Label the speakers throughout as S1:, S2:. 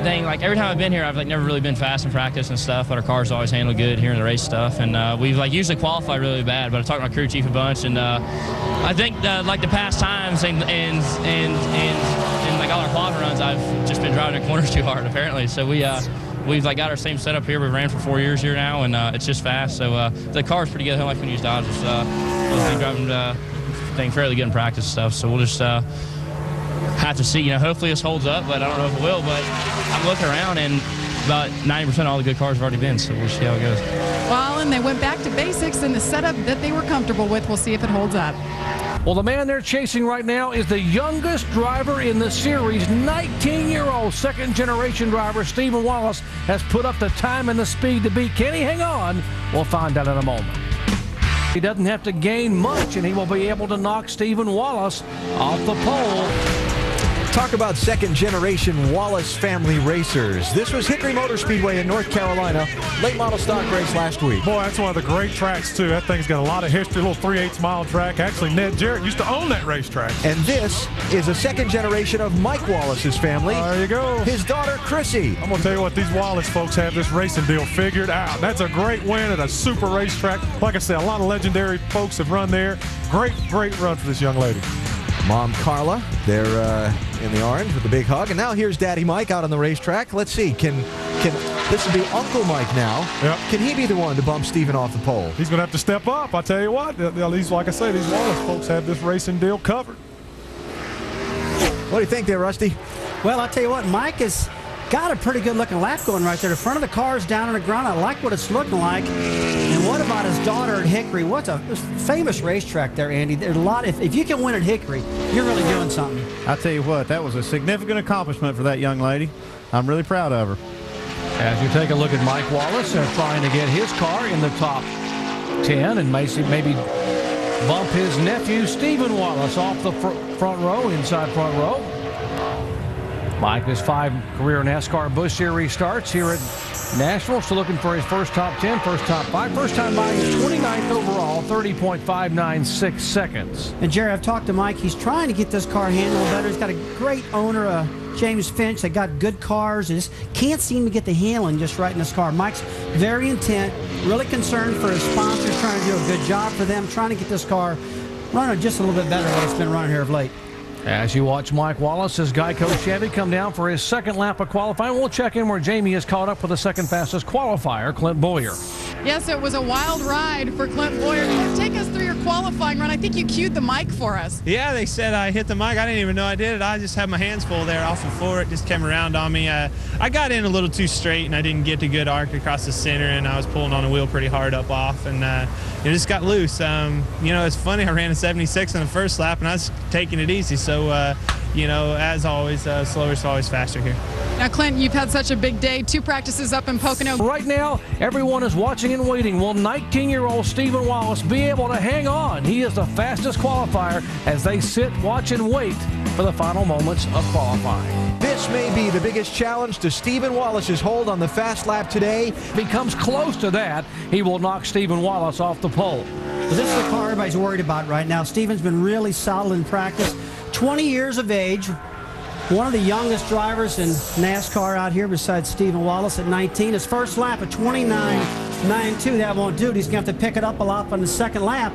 S1: thing, like every time I've been here, I've like never really been fast in practice and stuff, but our cars always handle good here in the race stuff, and we've like usually qualified really bad. But I talked to my crew chief a bunch, and I think like the past times and like all our qualifying runs, I've just been driving the corners too hard apparently. So we've like got our same setup here. We've ran for 4 years here now, and it's just fast. So the car's pretty good. I like when you use Dodges. We've been driving thing fairly good in practice and stuff. So we'll just have to see. You know, hopefully this holds up, but I don't know if it will. But I'm looking around, and about 90% of all the good cars have already been. So we'll see how it goes.
S2: Well, and they went back to basics in the setup that they were comfortable with. We'll see if it holds up.
S3: Well, the man they're chasing right now is the youngest driver in the series. 19-year-old second-generation driver Stephen Wallace has put up the time and the speed to beat. Can he hang on? We'll find out in a moment. He doesn't have to gain much, and he will be able to knock Stephen Wallace off the pole.
S4: Talk about second-generation Wallace family racers. This was Hickory Motor Speedway in North Carolina. Late model stock race last week.
S5: Boy, that's one of the great tracks, too. That thing's got a lot of history, a little 3/8 mile track. Actually, Ned Jarrett used to own that racetrack.
S4: And this is a second generation of Mike Wallace's family.
S5: There you go.
S4: His daughter, Chrissy.
S5: I'm going to tell you what, these Wallace folks have this racing deal figured out. That's a great win at a super racetrack. Like I said, a lot of legendary folks have run there. Great run for this young lady.
S4: Mom Carla, they're in the orange with the big hug. And now here's Daddy Mike out on the racetrack. Let's see, can this will be Uncle Mike now. Yep. Can he be the one to bump Stephen off the pole?
S5: He's going to have to step up. I tell you what, these, like I say, these Wallace folks have this racing deal covered.
S4: What do you think there, Rusty?
S6: Well, I'll tell you what, Mike has got a pretty good looking lap going right there. The front of the car is down on the ground. I like what it's looking like. And what about his daughter at Hickory? What's a famous racetrack there, Andy? There's a lot. If you can win at Hickory, you're really doing something.
S7: I tell you what, that was a significant accomplishment for that young lady. I'm really proud of her.
S3: As you take a look at Mike Wallace, they're trying to get his car in the top 10 and maybe bump his nephew Stephen Wallace off the front row, inside front row. Mike has 5 career NASCAR Busch Series starts here at Nashville. Still looking for his first top 10, first top 5. First time by his 29th overall, 30.596 seconds.
S6: And Jerry, I've talked to Mike. He's trying to get this car handled better. He's got a great owner, James Finch. They got good cars. They just can't seem to get the handling just right in this car. Mike's very intent, really concerned for his sponsors, trying to do a good job for them, trying to get this car running just a little bit better than it's been running here of late.
S3: As you watch Mike Wallace, his Geico Chevy come down for his second lap of qualifying. We'll check in where Jamie has caught up with the second fastest qualifier, Clint Boyer.
S2: Yes, it was a wild ride for Clint Boyer. Take us through your qualifying run. I think you cued the mic for us.
S8: Yeah, they said I hit the mic. I didn't even know I did it. I just had my hands full there off the floor. It just came around on me. I got in a little too straight, and I didn't get a good arc across the center, and I was pulling on the wheel pretty hard up off, and it just got loose. It's funny. I ran a 76 in the first lap, and I was taking it easy. So, as always, slower is always faster here.
S2: Now, Clint, you've had such a big day. 2 practices up in Pocono.
S3: Right now, everyone is watching and waiting. Will 19-year-old Stephen Wallace be able to hang on? He is the fastest qualifier as they sit, watch, and wait for the final moments of qualifying.
S4: This may be the biggest challenge to Stephen Wallace's hold on the fast lap today.
S3: If he comes close to that, he will knock Stephen Wallace off the pole.
S6: This is the car everybody's worried about right now. Stephen's been really solid in practice. 20 years of age. One of the youngest drivers in NASCAR out here besides Stephen Wallace at 19. His first lap at 29.92. That won't do it. He's going to have to pick it up a lot on the second lap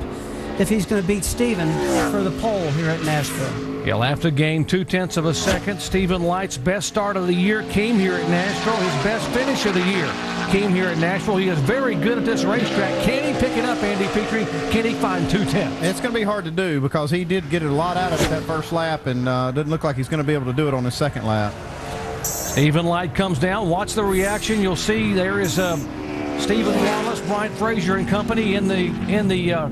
S6: if he's going to beat Stephen for the pole here at Nashville.
S3: He'll have to gain 0.2 of a second. Stephen Light's best start of the year came here at Nashville. His best finish of the year came here at Nashville. He is very good at this racetrack. Can he pick it up, Andy Petrie? Can he find 2/10?
S7: It's going to be hard to do because he did get a lot out of it that first lap, and doesn't look like he's going to be able to do it on his second lap.
S3: Stephen Light comes down. Watch the reaction. You'll see there is Stephen Wallace, Bryant Frazier and company in the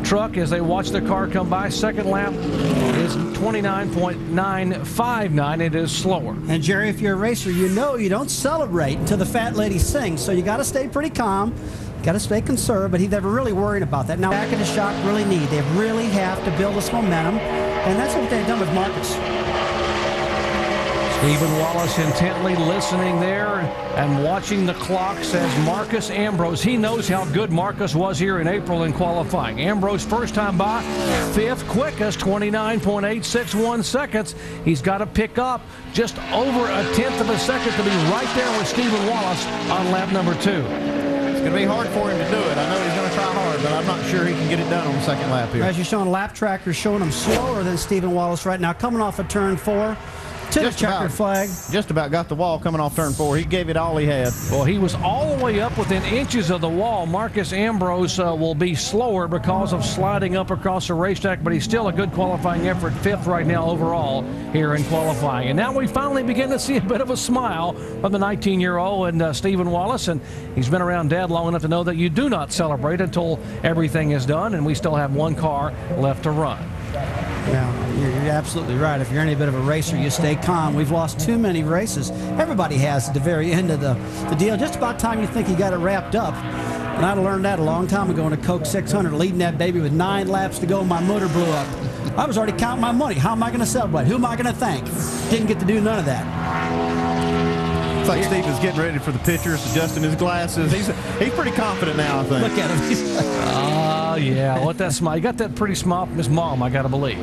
S3: truck as they watch the car come by. Second lap is 29.959. It is slower.
S6: And Jerry, if you're a racer, you know you don't celebrate until the fat lady sings. So you got to stay pretty calm. Got to stay conservative, but he's never really worried about that. Now, back in the shop really need. They really have to build this momentum, and that's what they've done with Marcus.
S3: Stephen Wallace intently listening there and watching the clock, says Marcus Ambrose. He knows how good Marcus was here in April in qualifying. Ambrose first time by, 5th quickest, 29.861 seconds. He's got to pick up just over a 1/10 of a second to be right there with Stephen Wallace on lap number 2.
S7: It's going to be hard for him to do it. I know he's going to try hard, but I'm not sure he can get it done on the second lap here.
S6: As you're showing, lap trackers showing him slower than Stephen Wallace right now, coming off of turn 4. To the checkered flag.
S7: Just about got the wall coming off turn 4. He gave it all he had.
S3: Well, he was all the way up within inches of the wall. Marcus Ambrose will be slower because of sliding up across the racetrack, but he's still a good qualifying effort, 5th right now overall here in qualifying. And now we finally begin to see a bit of a smile from the 19-year-old and Stephen Wallace, and he's been around Dad long enough to know that you do not celebrate until everything is done, and we still have one car left to run.
S6: Yeah, you're absolutely right. If you're any bit of a racer, you stay calm. We've lost too many races. Everybody has at the very end of the deal. Just about time you think you got it wrapped up. And I learned that a long time ago in a Coke 600, leading that baby with 9 laps to go. My motor blew up. I was already counting my money. How am I going to celebrate? Who am I going to thank? Didn't get to do none of that.
S7: It's like Stephen's getting ready for the pictures, adjusting his glasses. He's pretty confident now, I think.
S6: Look at him.
S3: Oh, yeah. What that smile. You got that pretty smile from his mom, I got to believe.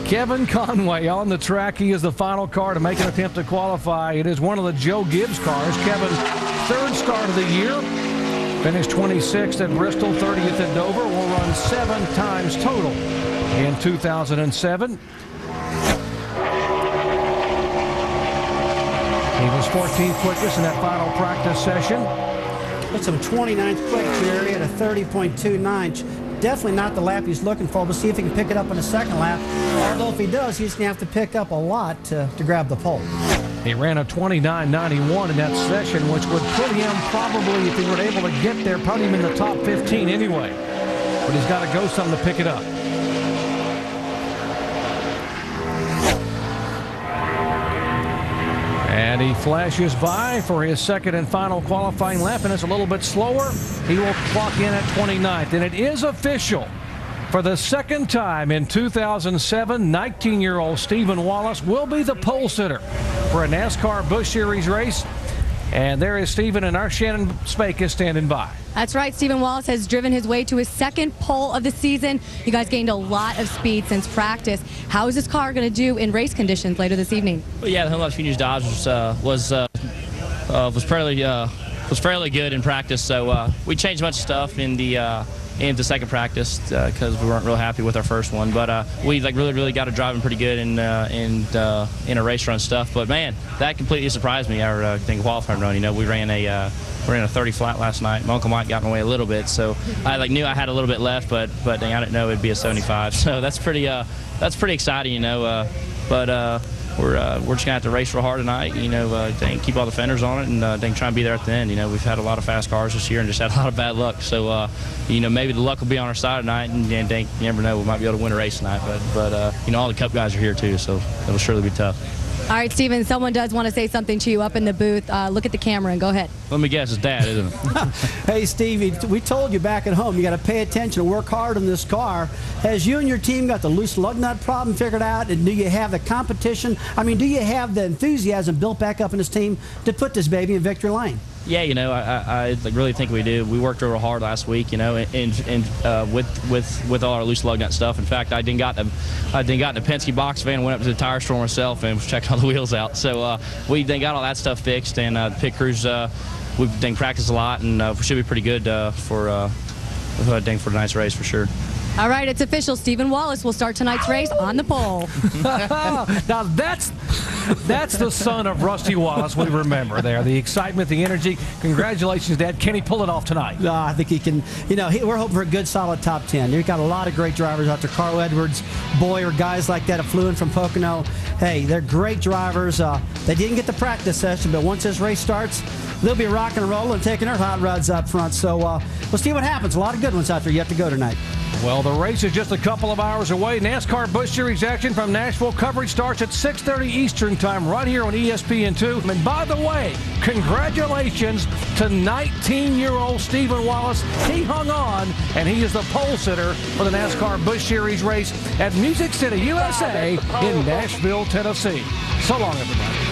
S3: Kevin Conway on the track. He is the final car to make an attempt to qualify. It is one of the Joe Gibbs cars. Kevin's 3rd start of the year. Finished 26th at Bristol, 30th at Dover. Will run 7 times total in 2007. He was 14th quickest in that final practice session.
S6: Put some 29th quick, Jerry, at a 30.29. Definitely not the lap he's looking for. We'll see if he can pick it up in the second lap. Although if he does, he's going to have to pick up a lot to grab the pole.
S3: He ran a 29.91 in that session, which would put him probably, if he were able to get there, probably in the top 15 anyway. But he's got to go something to pick it up. And he flashes by for his second and final qualifying lap, and it's a little bit slower. He will clock in at 29th. And it is official. For the second time in 2007, 19-year-old Stephen Wallace will be the pole sitter for a NASCAR Busch Series race. And there is Stephen, and our Shannon Spake is standing by.
S9: That's right. Stephen Wallace has driven his way to his 2nd pole of the season. You guys gained a lot of speed since practice. How is this car going to do in race conditions later this evening?
S1: Well, yeah, the Home Phoenix Dodge was fairly good in practice. So we changed a bunch of stuff in the second practice because we weren't real happy with our first one. But we really got it driving pretty good in a race run stuff. But man, that completely surprised me. Our qualifying run. You know, we ran a 30 flat last night. My Uncle Mike got in the way a little bit, so I knew I had a little bit left, but dang, I didn't know it'd be a 75. So that's pretty exciting, you know. We're just gonna have to race real hard tonight, you know. Keep all the fenders on it, and try and be there at the end. You know, we've had a lot of fast cars this year and just had a lot of bad luck. So you know, maybe the luck will be on our side tonight, and you never know, we might be able to win a race tonight. But you know, all the Cup guys are here too, so it'll surely be tough.
S9: All right, Stephen, someone does want to say something to you up in the booth. Look at the camera and go ahead.
S1: Let me guess, it's Dad, isn't it?
S6: Hey, Stevie, we told you back at home you got to pay attention and work hard on this car. Has you and your team got the loose lug nut problem figured out? And do you have the competition? I mean, do you have the enthusiasm built back up in this team to put this baby in victory lane?
S1: Yeah, you know, I really think we do. We worked real hard last week, you know, and with all our loose lug nut stuff. In fact, I didn't got in the Penske box van, went up to the tire store myself and checked all the wheels out. So we then got all that stuff fixed, and the pit crews we've then practiced a lot, and we should be pretty good for tonight's race for sure.
S9: All right, it's official. Stephen Wallace will start tonight's race on the pole.
S3: Now that's the son of Rusty Wallace we remember there. The excitement, the energy. Congratulations, Dad. Can he pull it off tonight?
S6: I think he can. You know, we're hoping for a good, solid top 10. You've got a lot of great drivers out there. Carl Edwards, Boyer, guys like that that flew in from Pocono. Hey, they're great drivers. They didn't get the practice session, but once this race starts, they'll be rocking and rolling, taking their hot rods up front. So we'll see what happens. A lot of good ones out there yet to go tonight.
S3: Well, the race is just a couple of hours away. NASCAR Busch Series action from Nashville. Coverage starts at 6:30 Eastern Time right here on ESPN2. And by the way, congratulations to 19-year-old Stephen Wallace. He hung on, and he is the pole sitter for the NASCAR Busch Series race at Music City, USA in Nashville, Tennessee. So long, everybody.